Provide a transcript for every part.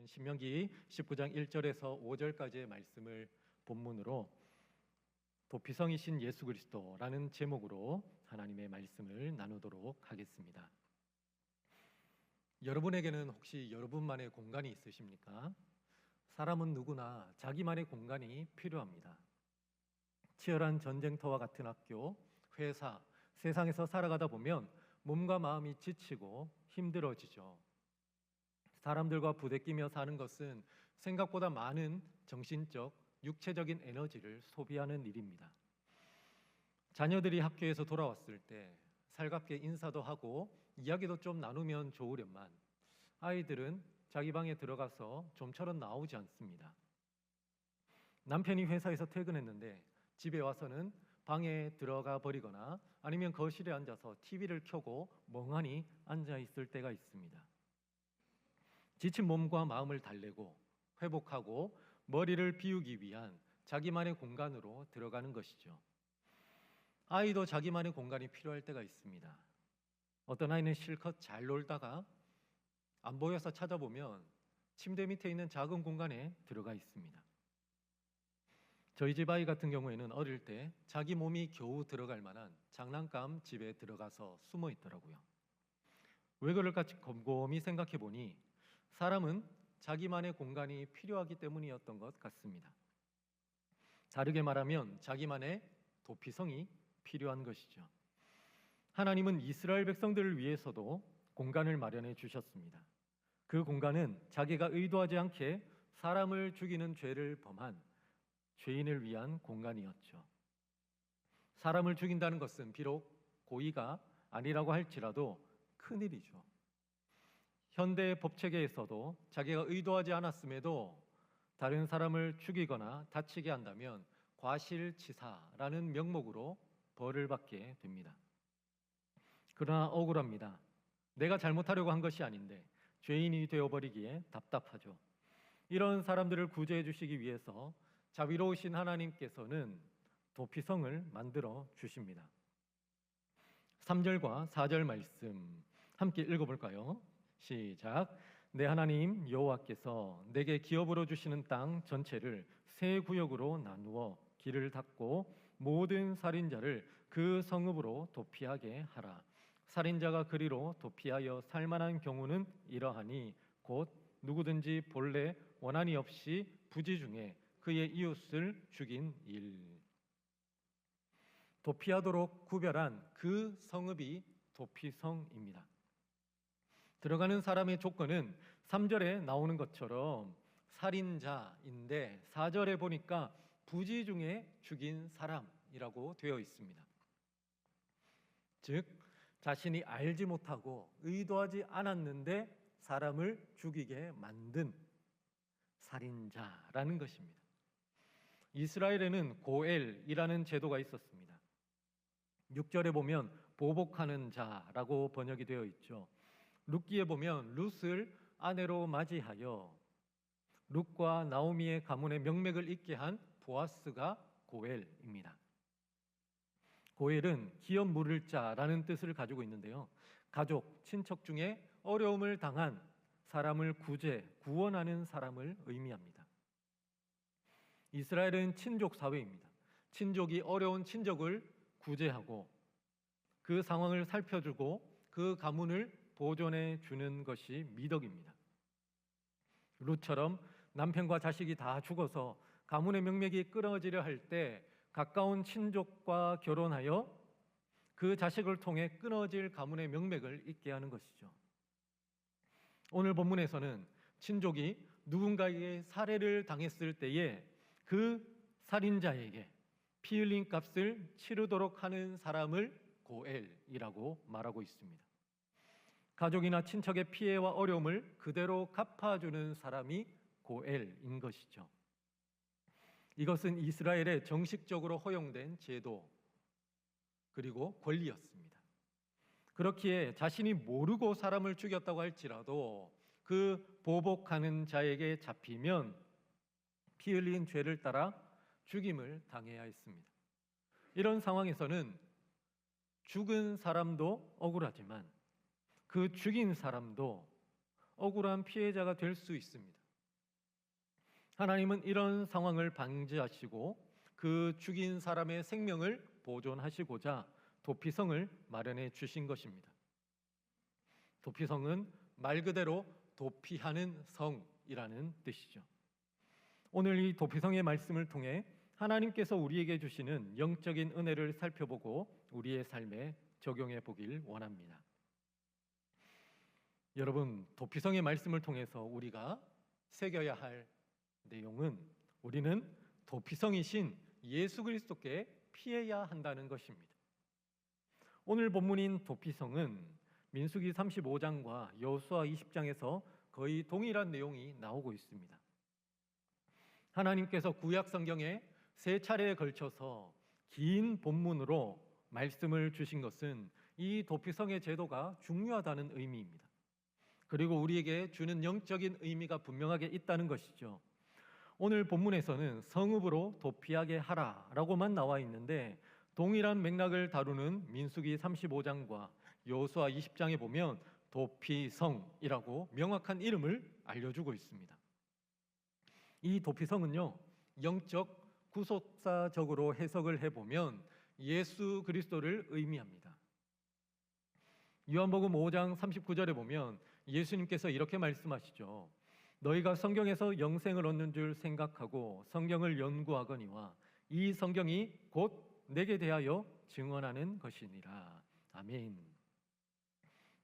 오늘은 신명기 19장 1절에서 5절까지의 말씀을 본문으로 도피성이신 예수 그리스도라는 제목으로 하나님의 말씀을 나누도록 하겠습니다. 여러분에게는 혹시 여러분만의 공간이 있으십니까? 사람은 누구나 자기만의 공간이 필요합니다. 치열한 전쟁터와 같은 학교, 회사, 세상에서 살아가다 보면 몸과 마음이 지치고 힘들어지죠. 사람들과 부대끼며 사는 것은 생각보다 많은 정신적, 육체적인 에너지를 소비하는 일입니다. 자녀들이 학교에서 돌아왔을 때 살갑게 인사도 하고 이야기도 좀 나누면 좋으련만 아이들은 자기 방에 들어가서 좀처럼 나오지 않습니다. 남편이 회사에서 퇴근했는데 집에 와서는 방에 들어가 버리거나 아니면 거실에 앉아서 TV를 켜고 멍하니 앉아 있을 때가 있습니다. 지친 몸과 마음을 달래고 회복하고 머리를 비우기 위한 자기만의 공간으로 들어가는 것이죠. 아이도 자기만의 공간이 필요할 때가 있습니다. 어떤 아이는 실컷 잘 놀다가 안 보여서 찾아보면 침대 밑에 있는 작은 공간에 들어가 있습니다. 저희 집 아이 같은 경우에는 어릴 때 자기 몸이 겨우 들어갈 만한 장난감 집에 들어가서 숨어 있더라고요. 왜 그럴까 곰곰이 생각해 보니 사람은 자기만의 공간이 필요하기 때문이었던 것 같습니다. 다르게 말하면 자기만의 도피성이 필요한 것이죠. 하나님은 이스라엘 백성들을 위해서도 공간을 마련해 주셨습니다. 그 공간은 자기가 의도하지 않게 사람을 죽이는 죄를 범한 죄인을 위한 공간이었죠. 사람을 죽인다는 것은 비록 고의가 아니라고 할지라도 큰일이죠. 현대 법체계에서도 자기가 의도하지 않았음에도 다른 사람을 죽이거나 다치게 한다면 과실치사라는 명목으로 벌을 받게 됩니다. 그러나 억울합니다. 내가 잘못하려고 한 것이 아닌데 죄인이 되어버리기에 답답하죠. 이런 사람들을 구제해 주시기 위해서 자비로우신 하나님께서는 도피성을 만들어 주십니다. 3절과 4절 말씀 함께 읽어볼까요? 시작. 내 하나님 여호와께서 내게 기업으로 주시는 땅 전체를 세 구역으로 나누어 길을 닫고 모든 살인자를 그 성읍으로 도피하게 하라. 살인자가 그리로 도피하여 살만한 경우는 이러하니 곧 누구든지 본래 원한이 없이 부지 중에 그의 이웃을 죽인 일. 도피하도록 구별한 그 성읍이 도피성입니다. 들어가는 사람의 조건은 3절에 나오는 것처럼 살인자인데 4절에 보니까 부지 중에 죽인 사람이라고 되어 있습니다. 즉 자신이 알지 못하고 의도하지 않았는데 사람을 죽이게 만든 살인자라는 것입니다. 이스라엘에는 고엘이라는 제도가 있었습니다. 6절에 보면 보복하는 자라고 번역이 되어 있죠. 룻기에 보면 룻을 아내로 맞이하여 룻과 나오미의 가문의 명맥을 잇게 한 보아스가 고엘입니다. 고엘은 기업 물을 자라는 뜻을 가지고 있는데요. 가족, 친척 중에 어려움을 당한 사람을 구원하는 사람을 의미합니다. 이스라엘은 친족 사회입니다. 친족이 어려운 친족을 구제하고 그 상황을 살펴주고 그 가문을 보존해 주는 것이 미덕입니다. 룻처럼 남편과 자식이 다 죽어서 가문의 명맥이 끊어지려 할 때 가까운 친족과 결혼하여 그 자식을 통해 끊어질 가문의 명맥을 잇게 하는 것이죠. 오늘 본문에서는 친족이 누군가에게 살해를 당했을 때에 그 살인자에게 피 흘린 값을 치르도록 하는 사람을 고엘이라고 말하고 있습니다. 가족이나 친척의 피해와 어려움을 그대로 갚아주는 사람이 고엘인 것이죠. 이것은 이스라엘에 정식적으로 허용된 제도 그리고 권리였습니다. 그렇기에 자신이 모르고 사람을 죽였다고 할지라도 그 보복하는 자에게 잡히면 피 흘린 죄를 따라 죽임을 당해야 했습니다. 이런 상황에서는 죽은 사람도 억울하지만 그 죽인 사람도 억울한 피해자가 될 수 있습니다. 하나님은 이런 상황을 방지하시고 그 죽인 사람의 생명을 보존하시고자 도피성을 마련해 주신 것입니다. 도피성은 말 그대로 도피하는 성이라는 뜻이죠. 오늘 이 도피성의 말씀을 통해 하나님께서 우리에게 주시는 영적인 은혜를 살펴보고 우리의 삶에 적용해 보길 원합니다. 여러분, 도피성의 말씀을 통해서 우리가 새겨야 할 내용은 우리는 도피성이신 예수 그리스도께 피해야 한다는 것입니다. 오늘 본문인 도피성은 민수기 35장과 여호수아 20장에서 거의 동일한 내용이 나오고 있습니다. 하나님께서 구약 성경에 3차례에 걸쳐서 긴 본문으로 말씀을 주신 것은 이 도피성의 제도가 중요하다는 의미입니다. 그리고 우리에게 주는 영적인 의미가 분명하게 있다는 것이죠. 오늘 본문에서는 성읍으로 도피하게 하라라고만 나와 있는데 동일한 맥락을 다루는 민수기 35장과 여호수아 20장에 보면 도피성이라고 명확한 이름을 알려주고 있습니다. 이 도피성은요, 영적 구속사적으로 해석을 해보면 예수 그리스도를 의미합니다. 요한복음 5장 39절에 보면 예수님께서 이렇게 말씀하시죠. 너희가 성경에서 영생을 얻는 줄 생각하고 성경을 연구하거니와 이 성경이 곧 내게 대하여 증언하는 것이니라. 아멘.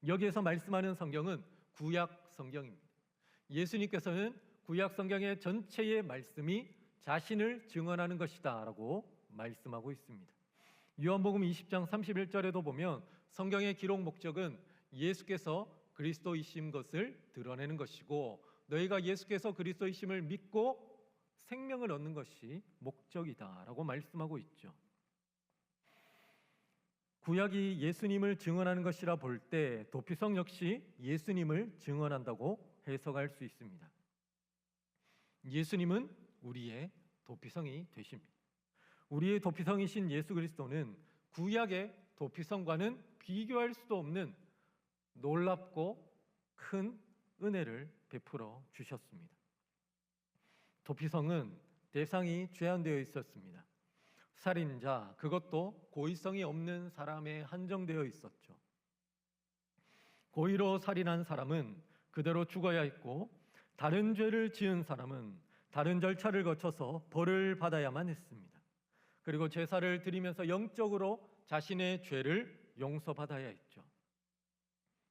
여기에서 말씀하는 성경은 구약 성경입니다. 예수님께서는 구약 성경의 전체의 말씀이 자신을 증언하는 것이다 라고 말씀하고 있습니다. 요한복음 20장 31절에도 보면 성경의 기록 목적은 예수께서 그리스도이신 것을 드러내는 것이고 너희가 예수께서 그리스도이심을 믿고 생명을 얻는 것이 목적이다 라고 말씀하고 있죠. 구약이 예수님을 증언하는 것이라 볼 때 도피성 역시 예수님을 증언한다고 해석할 수 있습니다. 예수님은 우리의 도피성이 되십니다. 우리의 도피성이신 예수 그리스도는 구약의 도피성과는 비교할 수도 없는 놀랍고 큰 은혜를 베풀어 주셨습니다. 도피성은 대상이 제한되어 있었습니다. 살인자, 그것도 고의성이 없는 사람에 한정되어 있었죠. 고의로 살인한 사람은 그대로 죽어야 했고 다른 죄를 지은 사람은 다른 절차를 거쳐서 벌을 받아야만 했습니다. 그리고 제사를 드리면서 영적으로 자신의 죄를 용서받아야 했죠.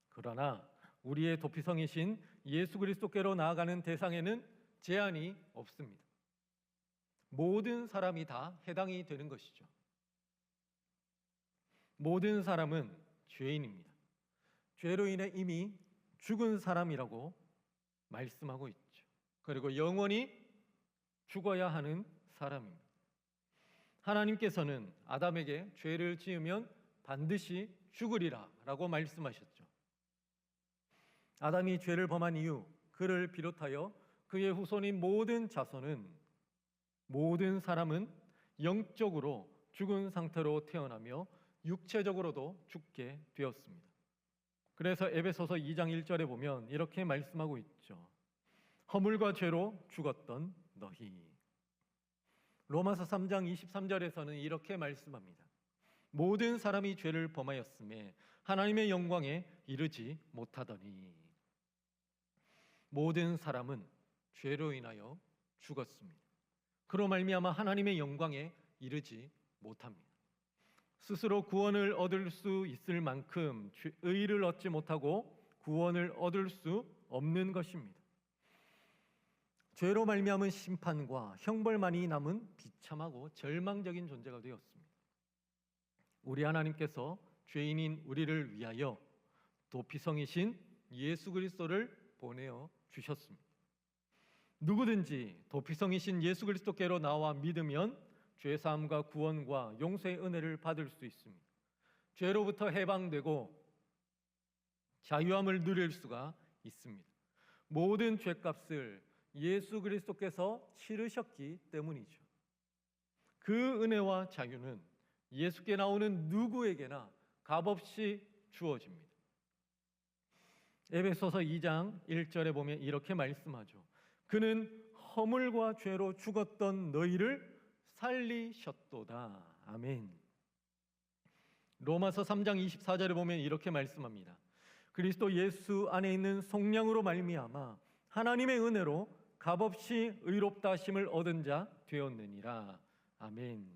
그러나 우리의 도피성이신 예수 그리스도께로 나아가는 대상에는 제한이 없습니다. 모든 사람이 다 해당이 되는 것이죠. 모든 사람은 죄인입니다. 죄로 인해 이미 죽은 사람이라고 말씀하고 있죠. 그리고 영원히 죽어야 하는 사람입니다. 하나님께서는 아담에게 죄를 지으면 반드시 죽으리라 라고 말씀하셨죠. 아담이 죄를 범한 이후 그를 비롯하여 그의 후손인 모든 자손은, 모든 사람은 영적으로 죽은 상태로 태어나며 육체적으로도 죽게 되었습니다. 그래서 에베소서 2장 1절에 보면 이렇게 말씀하고 있죠. 허물과 죄로 죽었던 너희. 로마서 3장 23절에서는 이렇게 말씀합니다. 모든 사람이 죄를 범하였음에 하나님의 영광에 이르지 못하더니. 모든 사람은 죄로 인하여 죽었습니다. 그로 말미암아 하나님의 영광에 이르지 못합니다. 스스로 구원을 얻을 수 있을 만큼 의를 얻지 못하고 구원을 얻을 수 없는 것입니다. 죄로 말미암은 심판과 형벌만이 남은 비참하고 절망적인 존재가 되었습니다. 우리 하나님께서 죄인인 우리를 위하여 도피성이신 예수 그리스도를 보내어 주셨습니다. 누구든지 도피성이신 예수 그리스도께로 나와 믿으면 죄사함과 구원과 용서의 은혜를 받을 수 있습니다. 죄로부터 해방되고 자유함을 누릴 수가 있습니다. 모든 죄값을 예수 그리스도께서 치르셨기 때문이죠. 그 은혜와 자유는 예수께 나오는 누구에게나 값없이 주어집니다. 에베소서 2장 1절에 보면 이렇게 말씀하죠. 그는 허물과 죄로 죽었던 너희를 살리셨도다. 아멘. 로마서 3장 24절에 보면 이렇게 말씀합니다. 그리스도 예수 안에 있는 속량으로 말미암아 하나님의 은혜로 값없이 의롭다 하심을 얻은 자 되었느니라. 아멘.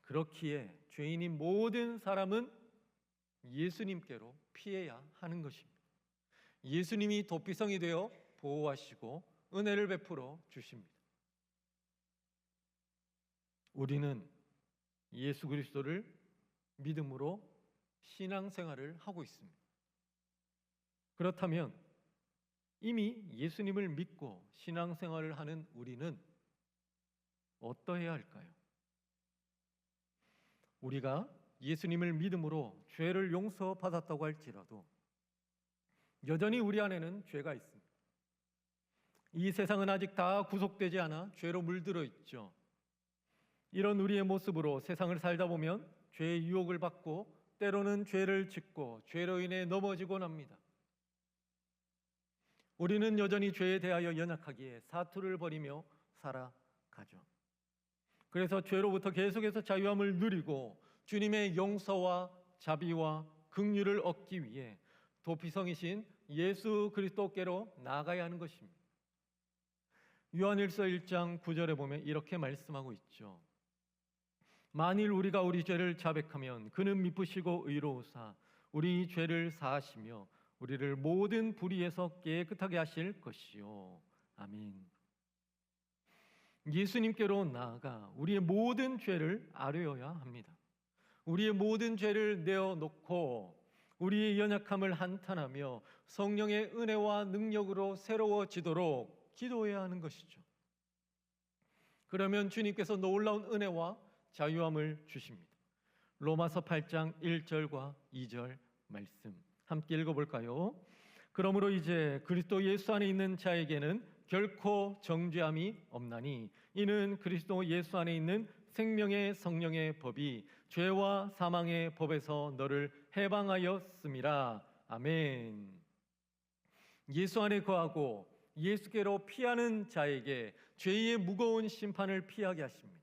그렇기에 죄인인 모든 사람은 예수님께로 피해야 하는 것입니다. 예수님이 도피성이 되어 보호하시고 은혜를 베풀어 주십니다. 우리는 예수 그리스도를 믿음으로 신앙생활을 하고 있습니다. 그렇다면 이미 예수님을 믿고 신앙생활을 하는 우리는 어떠해야 할까요? 우리가 예수님을 믿음으로 죄를 용서받았다고 할지라도 여전히 우리 안에는 죄가 있습니다. 이 세상은 아직 다 구속되지 않아 죄로 물들어 있죠. 이런 우리의 모습으로 세상을 살다 보면 죄의 유혹을 받고 때로는 죄를 짓고 죄로 인해 넘어지곤 합니다. 우리는 여전히 죄에 대하여 연약하기에 사투를 벌이며 살아가죠. 그래서 죄로부터 계속해서 자유함을 누리고 주님의 용서와 자비와 긍휼을 얻기 위해 도피성이신 예수 그리스도께로 나아가야 하는 것입니다. 요한일서 1장 9절에 보면 이렇게 말씀하고 있죠. 만일 우리가 우리 죄를 자백하면 그는 미쁘시고 의로우사 우리 죄를 사하시며 우리를 모든 불의에서 깨끗하게 하실 것이요. 아멘. 예수님께로 나아가 우리의 모든 죄를 아뢰어야 합니다. 우리의 모든 죄를 내어놓고 우리의 연약함을 한탄하며 성령의 은혜와 능력으로 새로워지도록 기도해야 하는 것이죠. 그러면 주님께서 놀라운 은혜와 자유함을 주십니다. 로마서 8장 1절과 2절 말씀 함께 읽어볼까요? 그러므로 이제 그리스도 예수 안에 있는 자에게는 결코 정죄함이 없나니 이는 그리스도 예수 안에 있는 생명의 성령의 법이 죄와 사망의 법에서 너를 해방하였음이라. 아멘. 예수 안에 거하고 예수께로 피하는 자에게 죄의 무거운 심판을 피하게 하십니다.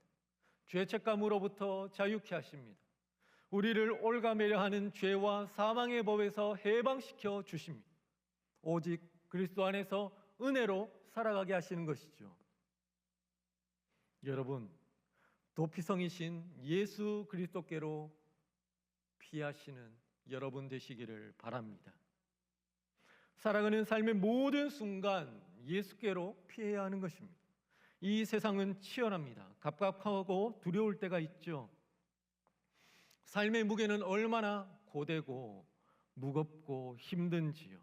죄책감으로부터 자유케 하십니다. 우리를 올가매려 하는 죄와 사망의 법에서 해방시켜 주십니다. 오직 그리스도 안에서 은혜로 살아가게 하시는 것이죠. 여러분, 도피성이신 예수 그리스도께로 피하시는 여러분 되시기를 바랍니다. 살아가는 삶의 모든 순간 예수께로 피해야 하는 것입니다. 이 세상은 치열합니다. 갑갑하고 두려울 때가 있죠. 삶의 무게는 얼마나 고되고 무겁고 힘든지요.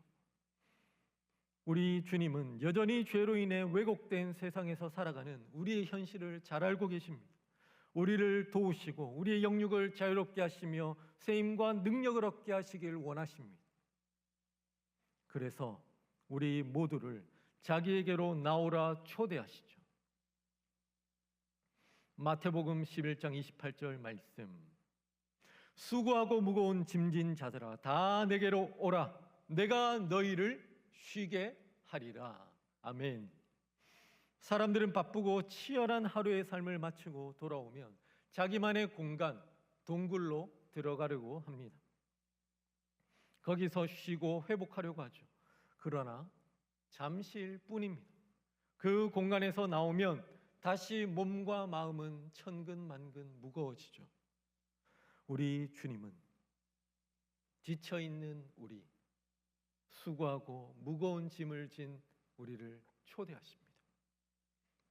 우리 주님은 여전히 죄로 인해 왜곡된 세상에서 살아가는 우리의 현실을 잘 알고 계십니다. 우리를 도우시고 우리의 영육을 자유롭게 하시며 세임과 능력을 얻게 하시길 원하십니다. 그래서 우리 모두를 자기에게로 나오라 초대하시죠. 마태복음 11장 28절 말씀. 수고하고 무거운 짐진 자들아 다 내게로 오라. 내가 너희를 쉬게 하리라. 아멘. 사람들은 바쁘고 치열한 하루의 삶을 마치고 돌아오면 자기만의 공간, 동굴로 들어가려고 합니다. 거기서 쉬고 회복하려고 하죠. 그러나 잠시일 뿐입니다. 그 공간에서 나오면 다시 몸과 마음은 천근만근 무거워지죠. 우리 주님은 지쳐있는 우리, 수고하고 무거운 짐을 진 우리를 초대하십니다.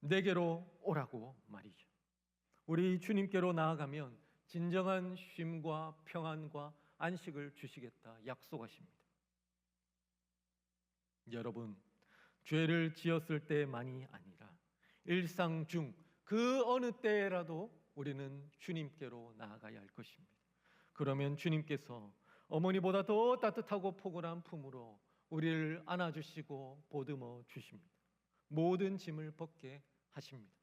내게로 오라고 말이죠. 우리 주님께로 나아가면 진정한 쉼과 평안과 안식을 주시겠다 약속하십니다. 여러분, 죄를 지었을 때만이 아니라 일상 중 그 어느 때라도 우리는 주님께로 나아가야 할 것입니다. 그러면 주님께서 어머니보다 더 따뜻하고 포근한 품으로 우리를 안아주시고 보듬어 주십니다. 모든 짐을 벗게 하십니다.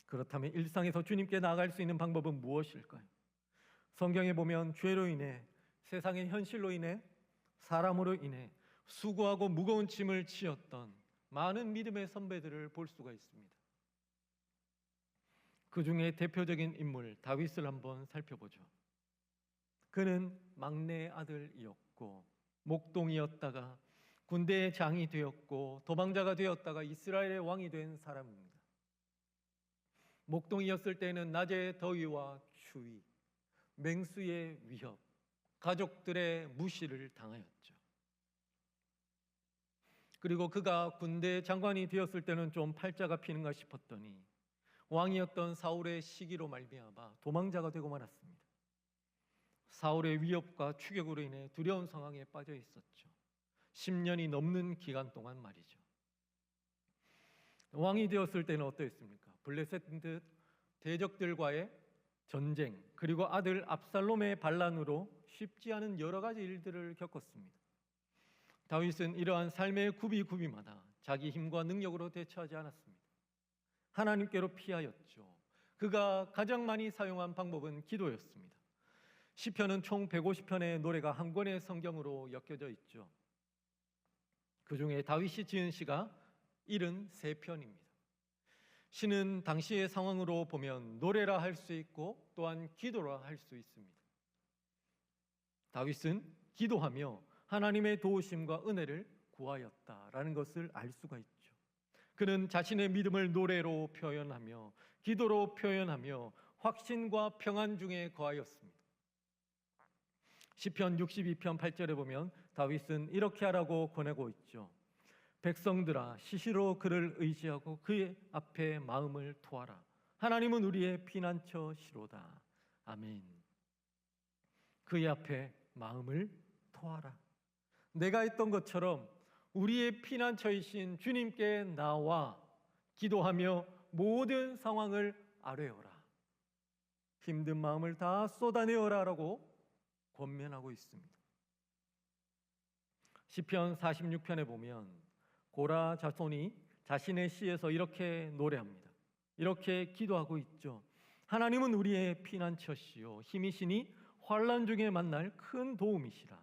그렇다면 일상에서 주님께 나아갈 수 있는 방법은 무엇일까요? 성경에 보면 죄로 인해, 세상의 현실로 인해, 사람으로 인해 수고하고 무거운 짐을 지었던 많은 믿음의 선배들을 볼 수가 있습니다. 그 중에 대표적인 인물 다윗을 한번 살펴보죠. 그는 막내 아들이었고 목동이었다가 군대의 장이 되었고 도망자가 되었다가 이스라엘의 왕이 된 사람입니다. 목동이었을 때는 낮의 더위와 추위, 맹수의 위협, 가족들의 무시를 당하였죠. 그리고 그가 군대 장관이 되었을 때는 좀 팔자가 피는가 싶었더니 왕이었던 사울의 시기로 말미암아 도망자가 되고 말았습니다. 사울의 위협과 추격으로 인해 두려운 상황에 빠져 있었죠. 10년이 넘는 기간 동안 말이죠. 왕이 되었을 때는 어떠했습니까? 블레셋 등 대적들과의 전쟁, 그리고 아들 압살롬의 반란으로 쉽지 않은 여러 가지 일들을 겪었습니다. 다윗은 이러한 삶의 구비구비마다 자기 힘과 능력으로 대처하지 않았습니다. 하나님께로 피하였죠. 그가 가장 많이 사용한 방법은 기도였습니다. 시편은 총 150편의 노래가 한 권의 성경으로 엮여져 있죠. 그 중에 다윗이 지은 시가 73편입니다. 시는 당시의 상황으로 보면 노래라 할 수 있고 또한 기도라 할 수 있습니다. 다윗은 기도하며 하나님의 도우심과 은혜를 구하였다라는 것을 알 수가 있죠. 그는 자신의 믿음을 노래로 표현하며 기도로 표현하며 확신과 평안 중에 거하였습니다. 시편 62편 8절에 보면 다윗은 이렇게 하라고 권하고 있죠. 백성들아 시시로 그를 의지하고 그의 앞에 마음을 토하라. 하나님은 우리의 피난처시로다. 아멘. 그의 앞에 마음을 토하라. 내가 했던 것처럼 우리의 피난처이신 주님께 나와 기도하며 모든 상황을 아뢰어라. 힘든 마음을 다 쏟아내어라라고 권면하고 있습니다. 시편 46편에 보면 고라 자손이 자신의 시에서 이렇게 노래합니다. 이렇게 기도하고 있죠. 하나님은 우리의 피난처시요 힘이시니 환난 중에 만날 큰 도움이시라.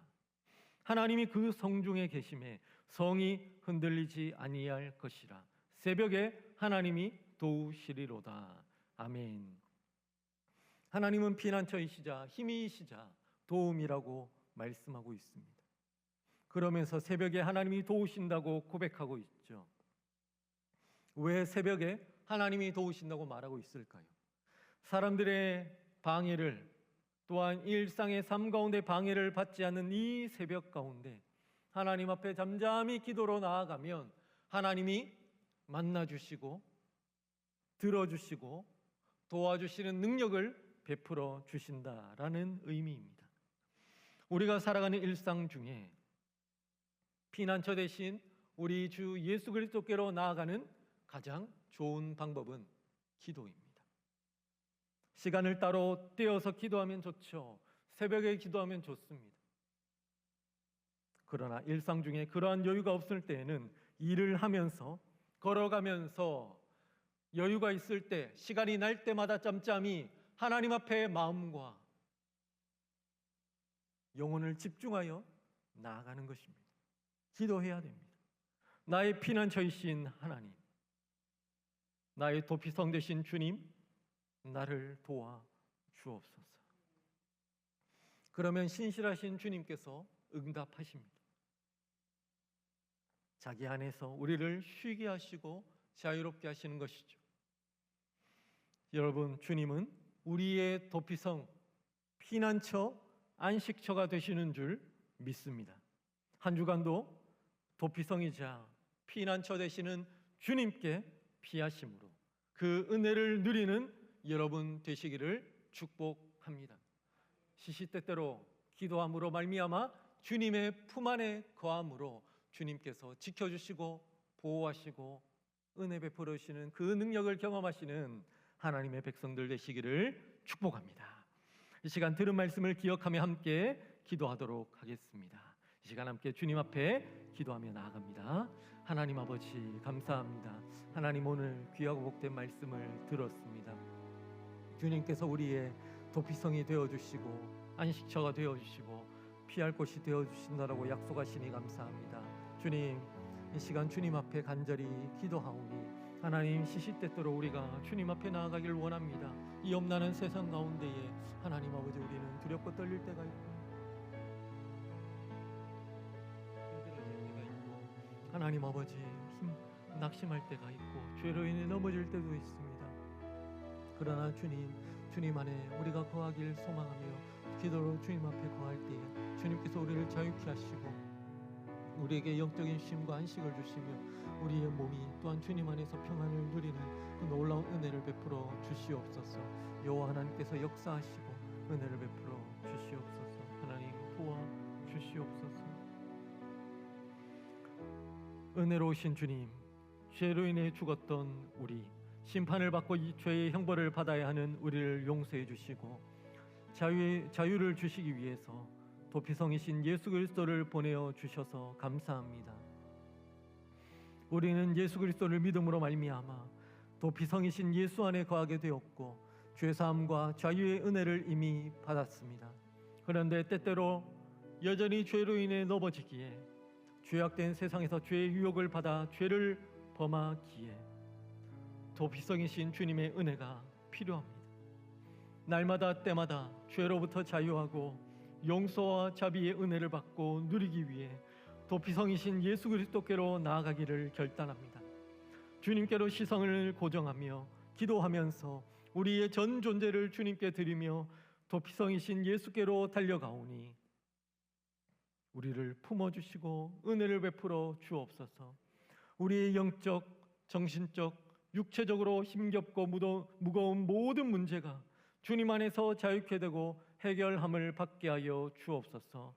하나님이 그 성중에 계심에 성이 흔들리지 아니할 것이라. 새벽에 하나님이 도우시리로다. 아멘. 하나님은 피난처이시자 힘이시자 도움이라고 말씀하고 있습니다. 그러면서 새벽에 하나님이 도우신다고 고백하고 있죠. 왜 새벽에 하나님이 도우신다고 말하고 있을까요? 사람들의 방해를 또한 일상의 삶 가운데 방해를 받지 않는 이 새벽 가운데 하나님 앞에 잠잠히 기도로 나아가면 하나님이 만나주시고 들어주시고 도와주시는 능력을 베풀어 주신다라는 의미입니다. 우리가 살아가는 일상 중에 피난처 대신 우리 주 예수 그리스도께로 나아가는 가장 좋은 방법은 기도입니다. 시간을 따로 떼어서 기도하면 좋죠. 새벽에 기도하면 좋습니다. 그러나 일상 중에 그러한 여유가 없을 때에는 일을 하면서 걸어가면서 여유가 있을 때 시간이 날 때마다 짬짬이 하나님 앞에 마음과 영혼을 집중하여 나아가는 것입니다. 기도해야 됩니다. 나의 피난처이신 하나님, 나의 도피성 되신 주님, 나를 도와 주옵소서. 그러면 신실하신 주님께서 응답하십니다. 자기 안에서 우리를 쉬게 하시고 자유롭게 하시는 것이죠. 여러분, 주님은 우리의 도피성, 피난처, 안식처가 되시는 줄 믿습니다. 한 주간도 도피성이자 피난처 되시는 주님께 피하심으로 그 은혜를 누리는 여러분 되시기를 축복합니다. 시시때때로 기도함으로 말미암아 주님의 품 안에 거함으로 주님께서 지켜주시고 보호하시고 은혜 베풀어 주시는 그 능력을 경험하시는 하나님의 백성들 되시기를 축복합니다. 이 시간 들은 말씀을 기억하며 함께 기도하도록 하겠습니다. 이 시간 함께 주님 앞에 기도하며 나아갑니다. 하나님 아버지 감사합니다. 하나님 오늘 귀하고 복된 말씀을 들었습니다. 주님께서 우리의 도피성이 되어주시고 안식처가 되어주시고 피할 곳이 되어주신다라고 약속하시니 감사합니다. 주님, 이 시간 주님 앞에 간절히 기도하오니 하나님 시시때때로 우리가 주님 앞에 나아가길 원합니다. 이 염라는 세상 가운데에 하나님 아버지 우리는 두렵고 떨릴 때가 있고 힘들어질 때가 있고 하나님 아버지 낙심할 때가 있고 죄로 인해 넘어질 때도 있습니다. 그러나 주님 안에 우리가 거하길 소망하며 기도로 주님 앞에 거할 때에 주님께서 우리를 자유케 하시고 우리에게 영적인 쉼과 안식을 주시며 우리의 몸이 또한 주님 안에서 평안을 누리는 그 놀라운 은혜를 베풀어 주시옵소서. 여호와 하나님께서 역사하시고 은혜를 베풀어 주시옵소서. 하나님 도와 주시옵소서. 은혜로우신 주님, 죄로 인해 죽었던 우리, 심판을 받고 이 죄의 형벌을 받아야 하는 우리를 용서해 주시고 자유를 주시기 위해서 도피성이신 예수 그리스도를 보내어 주셔서 감사합니다. 우리는 예수 그리스도를 믿음으로 말미암아 도피성이신 예수 안에 거하게 되었고 죄사함과 자유의 은혜를 이미 받았습니다. 그런데 때때로 여전히 죄로 인해 넘어지기에 죄악된 세상에서 죄의 유혹을 받아 죄를 범하기에 도피성이신 주님의 은혜가 필요합니다. 날마다 때마다 죄로부터 자유하고 용서와 자비의 은혜를 받고 누리기 위해 도피성이신 예수 그리스도께로 나아가기를 결단합니다. 주님께로 시선을 고정하며 기도하면서 우리의 전 존재를 주님께 드리며 도피성이신 예수께로 달려가오니 우리를 품어주시고 은혜를 베풀어 주옵소서. 우리의 영적, 정신적, 육체적으로 힘겹고 무거운 모든 문제가 주님 안에서 자유케 되고 해결함을 받게 하여 주옵소서.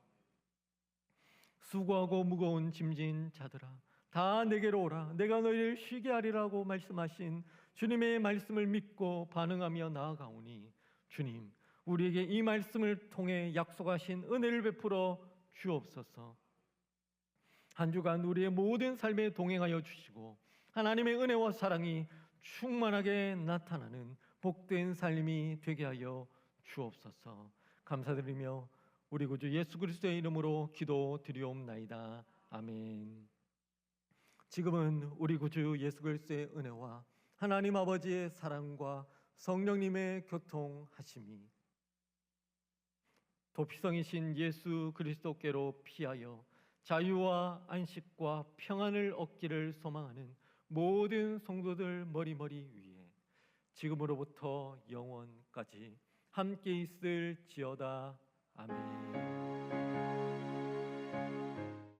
수고하고 무거운 짐진 자들아 다 내게로 오라 내가 너희를 쉬게 하리라고 말씀하신 주님의 말씀을 믿고 반응하며 나아가오니 주님 우리에게 이 말씀을 통해 약속하신 은혜를 베풀어 주옵소서. 한 주간 우리의 모든 삶에 동행하여 주시고 하나님의 은혜와 사랑이 충만하게 나타나는 복된 삶이 되게 하여 주옵소서. 감사드리며 우리 구주 예수 그리스도의 이름으로 기도드리옵나이다. 아멘. 지금은 우리 구주 예수 그리스도의 은혜와 하나님 아버지의 사랑과 성령님의 교통하심이 도피성이신 예수 그리스도께로 피하여 자유와 안식과 평안을 얻기를 소망하는 모든 성도들 머리머리 위에 지금으로부터 영원까지 함께 있을지어다. 아멘.